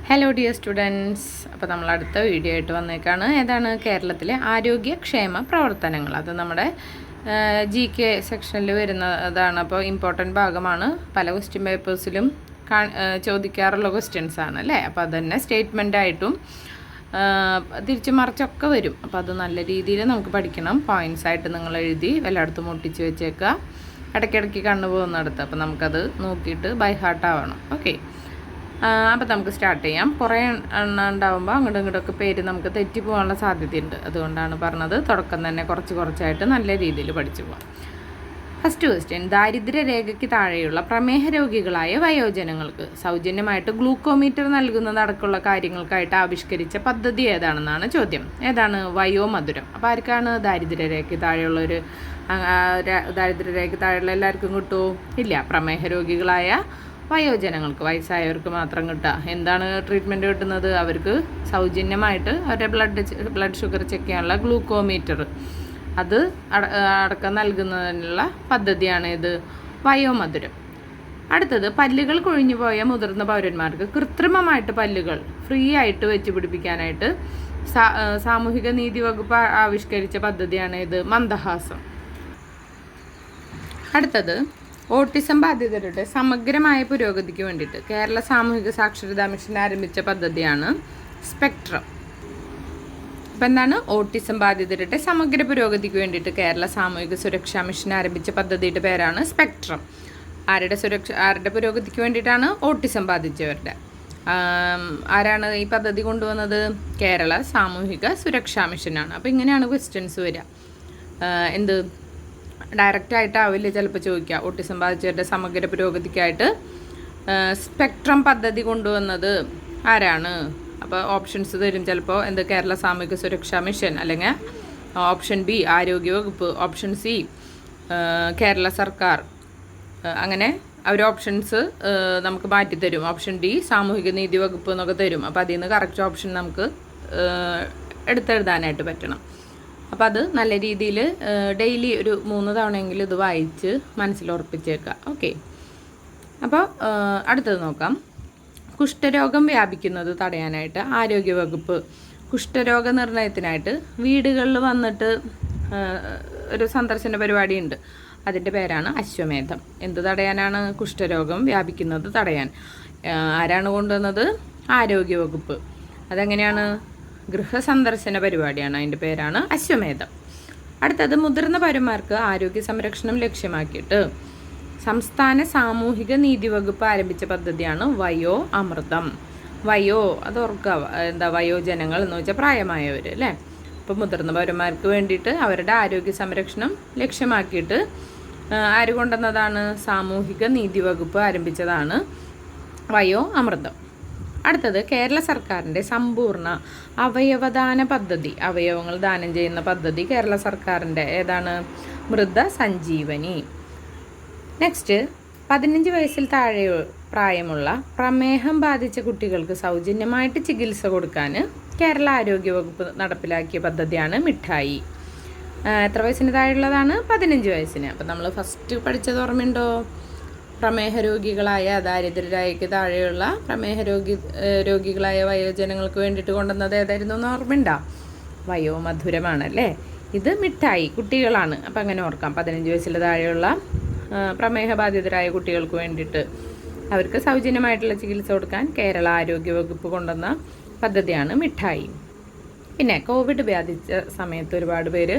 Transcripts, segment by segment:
Hello dear students, അപ്പോൾ നമ്മൾ അടുത്ത വീഡിയോ ആയിട്ട് വന്നേക്കാണ്. ഏതാണ്? കേരളത്തിലെ ആരോഗ്യക്ഷേമ പ്രവർത്തനങ്ങൾ. അത് നമ്മുടെ GK സെക്ഷനിൽ വരുന്നതാണ്. അപ്പോൾ ഇമ്പോർട്ടൻറ്റ് ഭാഗമാണ്. പല ക്വസ്റ്റ്യൻ പേപ്പേഴ്സിലും ചോദിക്കാറുള്ള ക്വസ്റ്റ്യൻസ് ആണ് അല്ലേ. അപ്പോൾ അതന്നെ സ്റ്റേറ്റ്മെൻ്റ് ആയിട്ടും തിരിച്ചു മറിച്ചൊക്കെ വരും. അപ്പോൾ അത് നല്ല രീതിയിൽ നമുക്ക് പഠിക്കണം. പോയിൻറ്റ്സ് ആയിട്ട് നിങ്ങൾ എഴുതി എല്ലായിടത്തും ഒട്ടിച്ച് വെച്ചേക്കുക. ഇടയ്ക്കിടയ്ക്ക് കണ്ണു പോകുന്നിടത്ത്. അപ്പോൾ നമുക്കത് നോക്കിയിട്ട് ബൈ ഹാർട്ട് ആവണം. ഓക്കെ, അപ്പോൾ നമുക്ക് സ്റ്റാർട്ട് ചെയ്യാം. കുറേ എണ്ണം ഉണ്ടാകുമ്പോൾ അങ്ങോട്ടും ഇങ്ങോട്ടൊക്കെ പേര് നമുക്ക് തെറ്റിപ്പോകാനുള്ള സാധ്യതയുണ്ട്. അതുകൊണ്ടാണ് പറഞ്ഞത് തുടക്കം തന്നെ കുറച്ചായിട്ട് നല്ല രീതിയിൽ പഠിച്ചു പോകാം. ഫസ്റ്റ് ക്വസ്റ്റ്യൻ: ദാരിദ്ര്യരേഖയ്ക്ക് താഴെയുള്ള പ്രമേഹ രോഗികളായ വയോജനങ്ങൾക്ക് സൗജന്യമായിട്ട് ഗ്ലൂക്കോമീറ്റർ നൽകുന്നതടക്കമുള്ള കാര്യങ്ങൾക്കായിട്ട് ആവിഷ്കരിച്ച പദ്ധതി ഏതാണെന്നാണ് ചോദ്യം. ഏതാണ്? വയോമധുരം. അപ്പോൾ ആർക്കാണ് ദാരിദ്ര്യരേഖയ്ക്ക് താഴെയുള്ളൊരു ദാരിദ്ര്യരേഖയ്ക്ക് താഴെയുള്ള എല്ലാവർക്കും കിട്ടുമോ? ഇല്ല. പ്രമേഹ രോഗികളായ വയോജനങ്ങൾക്ക്, വയസ്സായവർക്ക് മാത്രം കിട്ടുക. എന്താണ് ട്രീറ്റ്മെൻറ്റ് കിട്ടുന്നത്? അവർക്ക് സൗജന്യമായിട്ട് അവരുടെ ബ്ലഡ് ഷുഗർ ചെക്ക് ചെയ്യാനുള്ള ഗ്ലൂക്കോമീറ്റർ അത് അടക്കം നൽകുന്നതിനുള്ള പദ്ധതിയാണ് ഇത് വയോമധുരം. അടുത്തത്: പല്ലുകൾ കൊഴിഞ്ഞു പോയ മുതിർന്ന പൗരന്മാർക്ക് കൃത്രിമമായിട്ട് പല്ലുകൾ ഫ്രീ ആയിട്ട് വെച്ച് പിടിപ്പിക്കാനായിട്ട് സാമൂഹിക നീതി വകുപ്പ് ആവിഷ്കരിച്ച പദ്ധതിയാണ് ഇത് മന്ദഹാസം. അടുത്തത്: ഓട്ടിസം ബാധിതരുടെ സമഗ്രമായ പുരോഗതിക്ക് വേണ്ടിയിട്ട് കേരള സാമൂഹിക സാക്ഷരതാ മിഷൻ ആരംഭിച്ച പദ്ധതിയാണ് സ്പെക്ട്രം. അപ്പം എന്താണ്? ഓട്ടിസം ബാധിതരുടെ സമഗ്ര പുരോഗതിക്ക് വേണ്ടിയിട്ട് കേരള സാമൂഹിക സുരക്ഷാ മിഷൻ ആരംഭിച്ച പദ്ധതിയുടെ പേരാണ് സ്പെക്ട്രം. ആരുടെ പുരോഗതിക്ക് വേണ്ടിയിട്ടാണ്? ഓട്ടിസം ബാധിച്ചവരുടെ. ആരാണ് ഈ പദ്ധതി കൊണ്ടുവന്നത്? കേരള സാമൂഹിക സുരക്ഷാ മിഷനാണ്. അപ്പോൾ ഇങ്ങനെയാണ് ക്വസ്റ്റ്യൻസ് വരിക. എന്ത് ഡയറക്റ്റായിട്ടാവില്ല ചിലപ്പോൾ ചോദിക്കുക. ഓട്ടിസം ബാധിച്ചവരുടെ സമഗ്ര പുരോഗതിക്കായിട്ട് സ്പെക്ട്രം പദ്ധതി കൊണ്ടുവന്നത് ആരാണ്? അപ്പോൾ ഓപ്ഷൻസ് തരും ചിലപ്പോൾ. എന്ത്? കേരള സാമൂഹിക സുരക്ഷാ മിഷൻ, അല്ലെങ്കിൽ ഓപ്ഷൻ ബി ആരോഗ്യവകുപ്പ്, ഓപ്ഷൻ സി കേരള സർക്കാർ. അങ്ങനെ അവർ ഓപ്ഷൻസ് നമുക്ക് മാറ്റിത്തരും. ഓപ്ഷൻ ഡി സാമൂഹിക നീതി വകുപ്പ് എന്നൊക്കെ തരും. അപ്പോൾ അതിൽ നിന്ന് കറക്റ്റ് ഓപ്ഷൻ നമുക്ക് എടുത്തെഴുതാനായിട്ട് പറ്റണം. അപ്പോൾ അത് നല്ല രീതിയിൽ ഡെയിലി ഒരു 3 തവണയെങ്കിലും ഇത് വായിച്ച് മനസ്സിലുറപ്പിച്ചേക്കുക. ഓക്കെ, അപ്പോൾ അടുത്തത് നോക്കാം. കുഷ്ഠരോഗം വ്യാപിക്കുന്നത് തടയാനായിട്ട് ആരോഗ്യവകുപ്പ് കുഷ്ഠരോഗ നിർണയത്തിനായിട്ട് വീടുകളിൽ വന്നിട്ട് ഒരു സന്ദർശന പരിപാടിയുണ്ട്. അതിൻ്റെ പേരാണ് അശ്വമേധം. എന്ത് തടയാനാണ്? കുഷ്ഠരോഗം വ്യാപിക്കുന്നത് തടയാൻ. ആരാണ് കൊണ്ടുവന്നത്? ആരോഗ്യവകുപ്പ്. അതെങ്ങനെയാണ്? ഗൃഹസന്ദർശന പരിപാടിയാണ്. അതിൻ്റെ പേരാണ് അശ്വമേധം. അടുത്തത്: മുതിർന്ന പൗരന്മാർക്ക് ആരോഗ്യ സംരക്ഷണം ലക്ഷ്യമാക്കിയിട്ട് സംസ്ഥാന സാമൂഹിക നീതി വകുപ്പ് ആരംഭിച്ച പദ്ധതിയാണ് വയോ അമൃതം. വയോ അത് ഓർക്കുക. എന്താ? വയോജനങ്ങൾ എന്ന് വെച്ചാൽ പ്രായമായവർ അല്ലേ. അപ്പോൾ മുതിർന്ന പൗരന്മാർക്ക് വേണ്ടിയിട്ട് അവരുടെ ആരോഗ്യ സംരക്ഷണം ലക്ഷ്യമാക്കിയിട്ട് ആര് കൊണ്ടുവന്നതാണ്? സാമൂഹിക നീതി വകുപ്പ് ആരംഭിച്ചതാണ് വയോ അമൃതം. അടുത്തത്: കേരള സർക്കാരിൻ്റെ സമ്പൂർണ്ണ അവയവദാന പദ്ധതി. അവയവങ്ങൾ ദാനം ചെയ്യുന്ന പദ്ധതി കേരള സർക്കാരിൻ്റെ ഏതാണ്? മൃത സഞ്ജീവനി. നെക്സ്റ്റ്: 15 വയസ്സിൽ താഴെ പ്രായമുള്ള പ്രമേഹം ബാധിച്ച കുട്ടികൾക്ക് സൗജന്യമായിട്ട് ചികിത്സ കൊടുക്കാൻ കേരള ആരോഗ്യവകുപ്പ് നടപ്പിലാക്കിയ പദ്ധതിയാണ് മിഠായി. എത്ര വയസ്സിന് താഴെയുള്ളതാണ്? 15 വയസ്സിന്. അപ്പം നമ്മൾ ഫസ്റ്റ് പഠിച്ചത് ഓർമ്മയുണ്ടോ? പ്രമേഹ രോഗികളായ ദാരിദ്ര്യരേഖയ്ക്ക് താഴെയുള്ള പ്രമേഹ രോഗികളായ വയോജനങ്ങൾക്ക് വേണ്ടിയിട്ട് കൊണ്ടുവന്നത് ഏതായിരുന്നു എന്ന് ഓർമ്മയുണ്ടോ? വയോമധുരമാണല്ലേ. ഇത് മിഠായി കുട്ടികളാണ്. അപ്പം അങ്ങനെ ഓർക്കാം. 15 വയസ്സിൽ താഴെയുള്ള പ്രമേഹ ബാധിതരായ കുട്ടികൾക്ക് വേണ്ടിയിട്ട് അവർക്ക് സൗജന്യമായിട്ടുള്ള ചികിത്സ കൊടുക്കാൻ കേരള ആരോഗ്യവകുപ്പ് കൊണ്ടുവന്ന പദ്ധതിയാണ് മിഠായി. പിന്നെ കോവിഡ് ബാധിച്ച സമയത്ത് ഒരുപാട് പേര്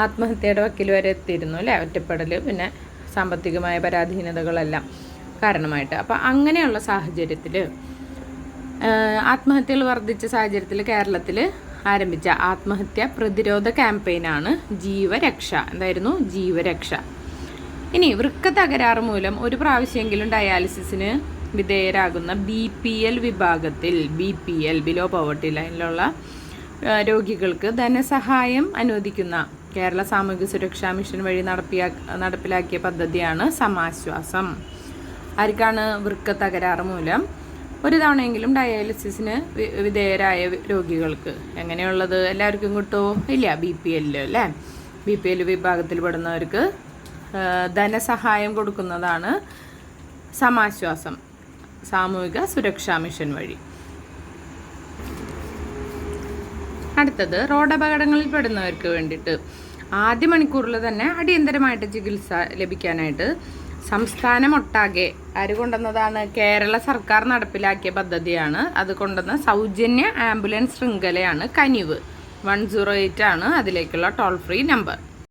ആത്മഹത്യയുടെ വക്കിൽ വരെ എത്തിയിരുന്നു അല്ലേ. ഒറ്റപ്പെടൽ, പിന്നെ സാമ്പത്തികമായ പരാധീനതകളെല്ലാം കാരണമായിട്ട്. അപ്പോൾ അങ്ങനെയുള്ള സാഹചര്യത്തിൽ ആത്മഹത്യകൾ വർദ്ധിച്ച സാഹചര്യത്തിൽ കേരളത്തിൽ ആരംഭിച്ച ആത്മഹത്യ പ്രതിരോധ ക്യാമ്പയിനാണ് ജീവരക്ഷ. എന്തായിരുന്നു? ജീവരക്ഷ. ഇനി വൃക്ക തകരാറ് മൂലം ഒരു പ്രാവശ്യമെങ്കിലും ഡയാലിസിസിന് വിധേയരാകുന്ന BPL വിഭാഗത്തിൽ, BPL ബിലോ പോവർട്ടി ലൈനിലുള്ള രോഗികൾക്ക് ധനസഹായം അനുവദിക്കുന്ന കേരള സാമൂഹിക സുരക്ഷാ മിഷൻ വഴി നടപ്പിലാക്കിയ പദ്ധതിയാണ് സമാശ്വാസം. ആർക്കാണ്? വൃക്ക തകരാറ് മൂലം ഒരു തവണയെങ്കിലും ഡയാലിസിസിന് വിധേയരായ രോഗികൾക്ക്. എങ്ങനെയുള്ളത്? എല്ലാവർക്കും കിട്ടുമോ? ഇല്ല. BPL അല്ലേ. BPL വിഭാഗത്തിൽ പെടുന്നവർക്ക് ധനസഹായം കൊടുക്കുന്നതാണ് സമാശ്വാസം, സാമൂഹിക സുരക്ഷാ മിഷൻ വഴി. അടുത്തത് റോഡപകടങ്ങളിൽ പെടുന്നവർക്ക് വേണ്ടിയിട്ട് ആദ്യ മണിക്കൂറിൽ തന്നെ അടിയന്തരമായിട്ട് ചികിത്സ ലഭിക്കാനായിട്ട് സംസ്ഥാനമൊട്ടാകെ ആര് കൊണ്ടുവന്നതാണ്? കേരള സർക്കാർ നടപ്പിലാക്കിയ പദ്ധതിയാണ്. അത് കൊണ്ടുവന്ന സൗജന്യ ആംബുലൻസ് ശൃംഖലയാണ് കനിവ്. 108 ആണ് അതിലേക്കുള്ള ടോൾ ഫ്രീ നമ്പർ.